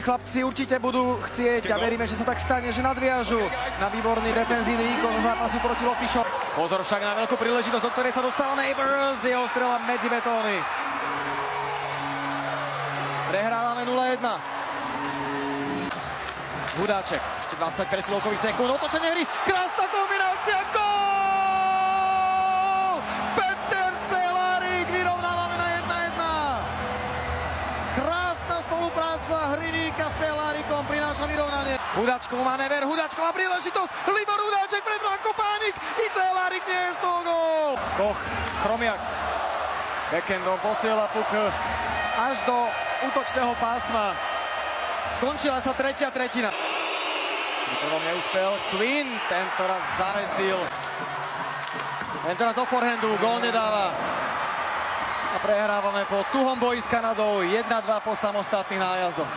chlapci určite budú chcieť a veríme, že sa tak stane, že nadviažu na výborný defenzívny výkon zápasu proti Lopišom. Pozor však na veľkú príležitosť, do ktorej sa dostal Neighbors, jeho strela medzi betóny. Prehrávame 0-1. Hudáček, ešte 20 presilovkových sekúnd, otočenie hry, krásna kombinácia, gól! Peter Cehlarík, vyrovnávame na 1-1. Krásna spolupráca Hrivíka s Cehlárikom prináša vyrovnanie. Hudáčkov manéver, Hudáčková príležitosť, Libor Hudáček pred bránkou, Pánik i Cehlárik nie je z toho gól. Koch, Chromiak, backendom posiela puk až do útočného pásma. Skončila sa tretia tretina. Pri prvom neúspel Quinn, tento raz zavesil. Tento raz do forehandu, gól nedáva. A prehrávame po tuhom boji s Kanadou 1-2 po samostatných nájazdoch.